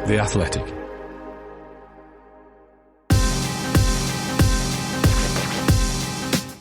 The Athletic.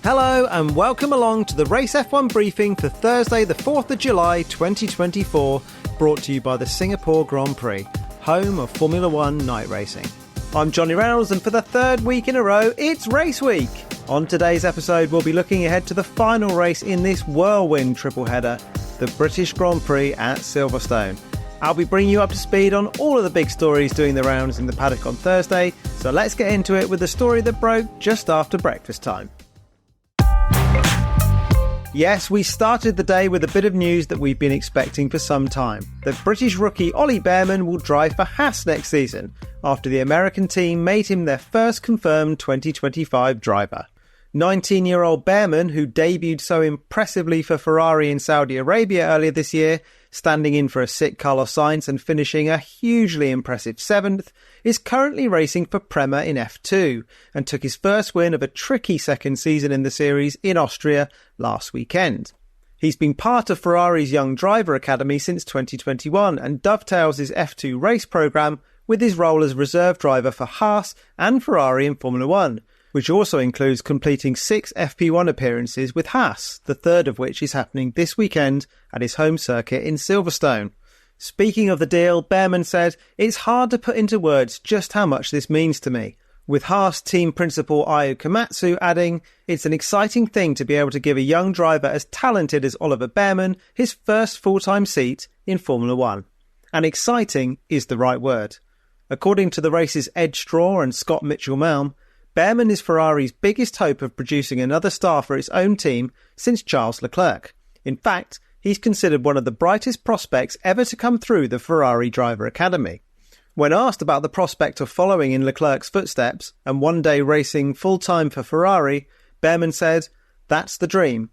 Hello and welcome along to the Race F1 briefing for Thursday the 4th of July 2024, brought to you by the Singapore Grand Prix, home of Formula 1 night racing. I'm Jonny Reynolds, and for the third week in a row, it's Race Week. On today's episode, we'll be looking ahead to the final race in this whirlwind triple header, the British Grand Prix at Silverstone. I'll be bringing you up to speed on all of the big stories doing the rounds in the paddock on Thursday, so let's get into it with the story that broke just after breakfast time. Yes, we started the day with a bit of news that we've been expecting for some time. The British rookie Ollie Bearman will drive for Haas next season, after the American team made him their first confirmed 2025 driver. 19-year-old Bearman, who debuted so impressively for Ferrari in Saudi Arabia earlier this year, standing in for a sick Carlos Sainz and finishing a hugely impressive 7th, is currently racing for Prema in F2 and took his first win of a tricky second season in the series in Austria last weekend. He's been part of Ferrari's Young Driver Academy since 2021 and dovetails his F2 race programme with his role as reserve driver for Haas and Ferrari in Formula 1, which also includes completing 6 FP1 appearances with Haas, the third of which is happening this weekend at his home circuit in Silverstone. Speaking of the deal, Bearman said, "It's hard to put into words just how much this means to me," with Haas team principal Ayu Komatsu adding, "It's an exciting thing to be able to give a young driver as talented as Oliver Bearman his first full-time seat in Formula 1. And exciting is the right word." According to the race's Ed Straw and Scott Mitchell-Malm, Bearman is Ferrari's biggest hope of producing another star for its own team since Charles Leclerc. In fact, he's considered one of the brightest prospects ever to come through the Ferrari Driver Academy. When asked about the prospect of following in Leclerc's footsteps and one day racing full-time for Ferrari, Bearman said, "That's the dream."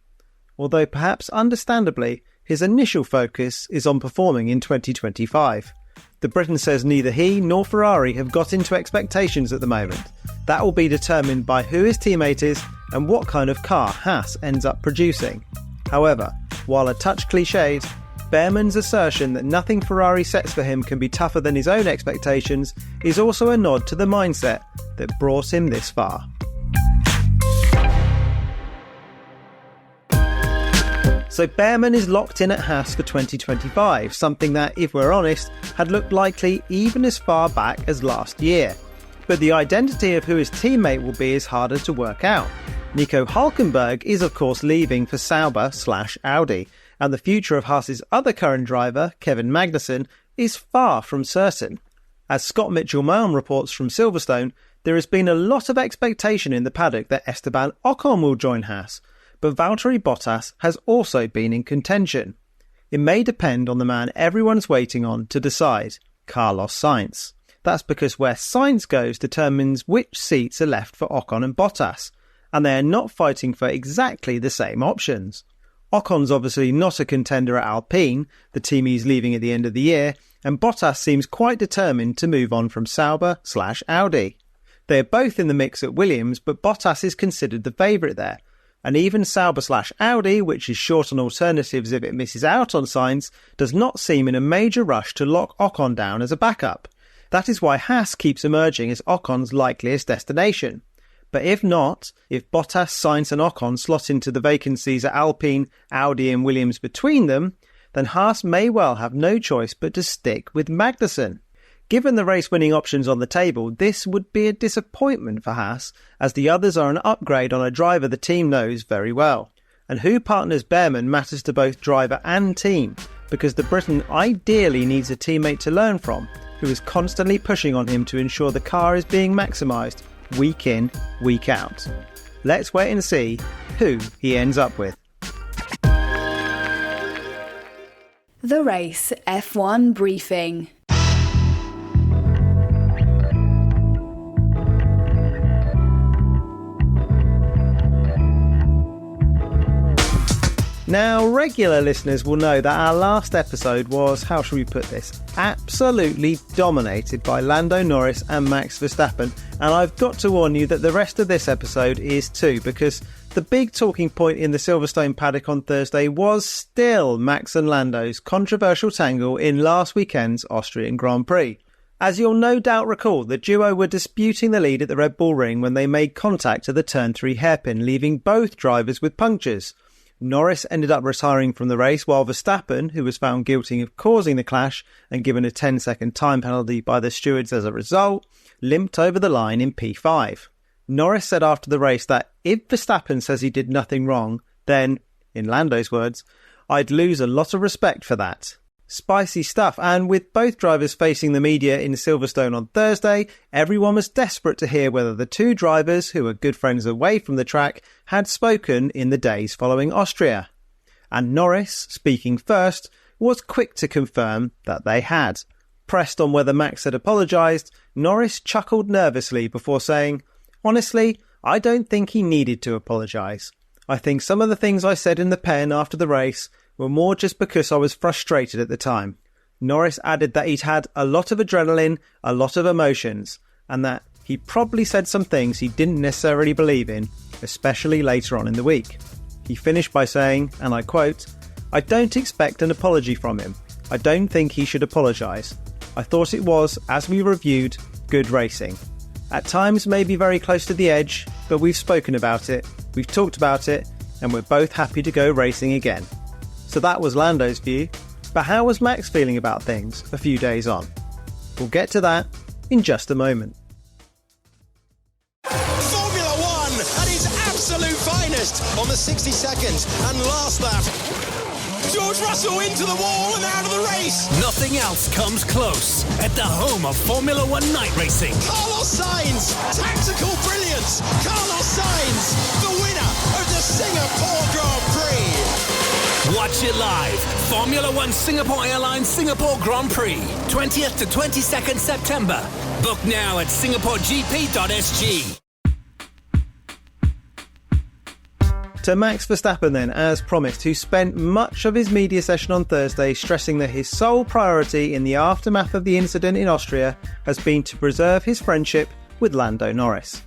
Although perhaps understandably, his initial focus is on performing in 2025. The Briton says neither he nor Ferrari have got into expectations at the moment. That will be determined by who his teammate is and what kind of car Haas ends up producing. However, while a touch cliched, Bearman's assertion that nothing Ferrari sets for him can be tougher than his own expectations is also a nod to the mindset that brought him this far. So Bearman is locked in at Haas for 2025, something that, if we're honest, had looked likely even as far back as last year. But the identity of who his teammate will be is harder to work out. Nico Hülkenberg is of course leaving for Sauber/Audi, and the future of Haas's other current driver, Kevin Magnussen, is far from certain. As Scott Mitchell-Malm reports from Silverstone, there has been a lot of expectation in the paddock that Esteban Ocon will join Haas, but Valtteri Bottas has also been in contention. It may depend on the man everyone's waiting on to decide, Carlos Sainz. That's because where Sainz goes determines which seats are left for Ocon and Bottas, and they are not fighting for exactly the same options. Ocon's obviously not a contender at Alpine, the team he's leaving at the end of the year, and Bottas seems quite determined to move on from Sauber/Audi. They are both in the mix at Williams, but Bottas is considered the favourite there. And even Sauber/Audi, which is short on alternatives if it misses out on Sainz, does not seem in a major rush to lock Ocon down as a backup. That is why Haas keeps emerging as Ocon's likeliest destination. But if not, if Bottas, Sainz and Ocon slot into the vacancies at Alpine, Audi and Williams between them, then Haas may well have no choice but to stick with Magnussen. Given the race-winning options on the table, this would be a disappointment for Haas, as the others are an upgrade on a driver the team knows very well. And who partners Bearman matters to both driver and team, because the Briton ideally needs a teammate to learn from, who is constantly pushing on him to ensure the car is being maximised week in, week out. Let's wait and see who he ends up with. The Race F1 Briefing. Now, regular listeners will know that our last episode was, how shall we put this, absolutely dominated by Lando Norris and Max Verstappen, and I've got to warn you that the rest of this episode is too, because the big talking point in the Silverstone paddock on Thursday was still Max and Lando's controversial tangle in last weekend's Austrian Grand Prix. As you'll no doubt recall, the duo were disputing the lead at the Red Bull Ring when they made contact at the Turn 3 hairpin, leaving both drivers with punctures. Norris ended up retiring from the race, while Verstappen, who was found guilty of causing the clash and given a 10-second time penalty by the stewards as a result, limped over the line in P5. Norris said after the race that if Verstappen says he did nothing wrong, then, in Lando's words, I'd lose a lot of respect for that. Spicy stuff, and with both drivers facing the media in Silverstone on Thursday, everyone was desperate to hear whether the two drivers, who were good friends away from the track, had spoken in the days following Austria. And Norris, speaking first, was quick to confirm that they had. Pressed on whether Max had apologised, Norris chuckled nervously before saying, "Honestly, I don't think he needed to apologise. I think some of the things I said in the pen after the race were more just because I was frustrated at the time." Norris added that he'd had a lot of adrenaline, a lot of emotions, and that he probably said some things he didn't necessarily believe in, especially later on in the week. He finished by saying, and I quote, "I don't expect an apology from him. I don't think he should apologise. I thought it was, as we reviewed, good racing. At times maybe very close to the edge, but we've spoken about it, we've talked about it, and we're both happy to go racing again." So that was Lando's view, but how was Max feeling about things a few days on? We'll get to that in just a moment. Formula One at its absolute finest on the 60 seconds and last lap. George Russell into the wall and out of the race. Nothing else comes close at the home of Formula One night racing. Carlos Sainz, tactical brilliance. Carlos Sainz, the winner of the Singapore Grand Prix. Watch it live. Formula One Singapore Airlines Singapore Grand Prix, 20th to 22nd September. Book now at singaporegp.sg. To Max Verstappen then, as promised, who spent much of his media session on Thursday stressing that his sole priority in the aftermath of the incident in Austria has been to preserve his friendship with Lando Norris.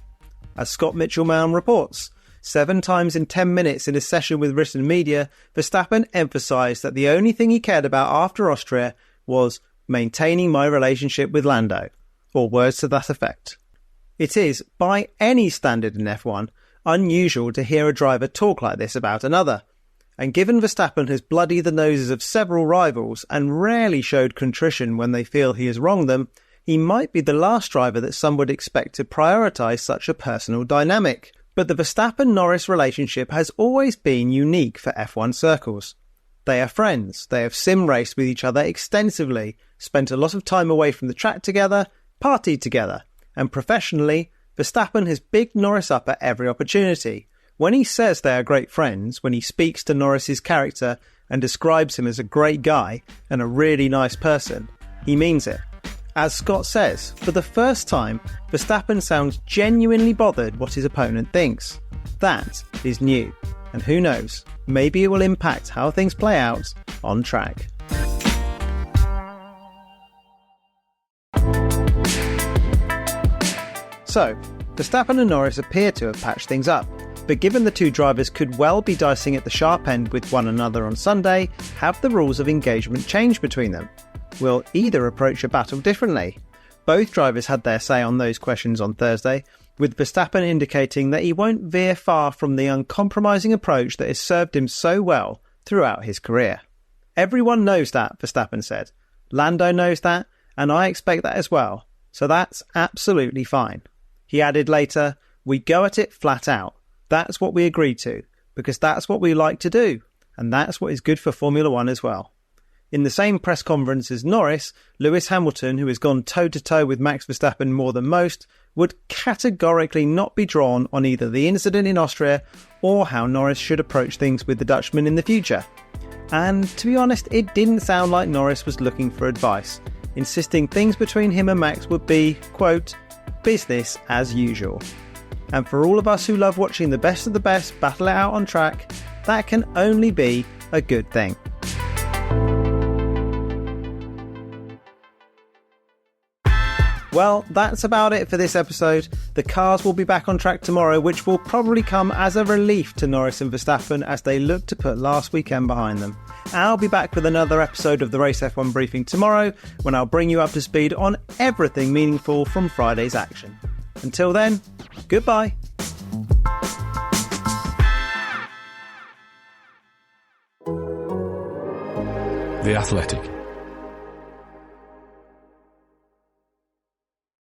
As Scott Mitchell-Malm reports, 7 times in 10 minutes in a session with written media, Verstappen emphasised that the only thing he cared about after Austria was maintaining my relationship with Lando, or words to that effect. It is, by any standard in F1, unusual to hear a driver talk like this about another, and given Verstappen has bloodied the noses of several rivals and rarely showed contrition when they feel he has wronged them, he might be the last driver that some would expect to prioritise such a personal dynamic. But the Verstappen-Norris relationship has always been unique for F1 circles. They are friends, they have sim raced with each other extensively, spent a lot of time away from the track together, partied together, and professionally, Verstappen has bigged Norris up at every opportunity. When he says they are great friends, when he speaks to Norris's character and describes him as a great guy and a really nice person, he means it. As Scott says, for the first time, Verstappen sounds genuinely bothered what his opponent thinks. That is new, and who knows, maybe it will impact how things play out on track. So, Verstappen and Norris appear to have patched things up, but given the two drivers could well be dicing at the sharp end with one another on Sunday, have the rules of engagement changed between them? Will either approach a battle differently? Both drivers had their say on those questions on Thursday, with Verstappen indicating that he won't veer far from the uncompromising approach that has served him so well throughout his career. Everyone knows that, Verstappen said. Lando knows that, and I expect that as well, so that's absolutely fine. He added later, "We go at it flat out. That's what we agreed to, because that's what we like to do, and that's what is good for Formula One as well." In the same press conference as Norris, Lewis Hamilton, who has gone toe-to-toe with Max Verstappen more than most, would categorically not be drawn on either the incident in Austria or how Norris should approach things with the Dutchman in the future. And to be honest, it didn't sound like Norris was looking for advice, insisting things between him and Max would be, quote, business as usual. And for all of us who love watching the best of the best battle it out on track, that can only be a good thing. Well, that's about it for this episode. The cars will be back on track tomorrow, which will probably come as a relief to Norris and Verstappen as they look to put last weekend behind them. I'll be back with another episode of the Race F1 Briefing tomorrow, when I'll bring you up to speed on everything meaningful from Friday's action. Until then, goodbye. The Athletic.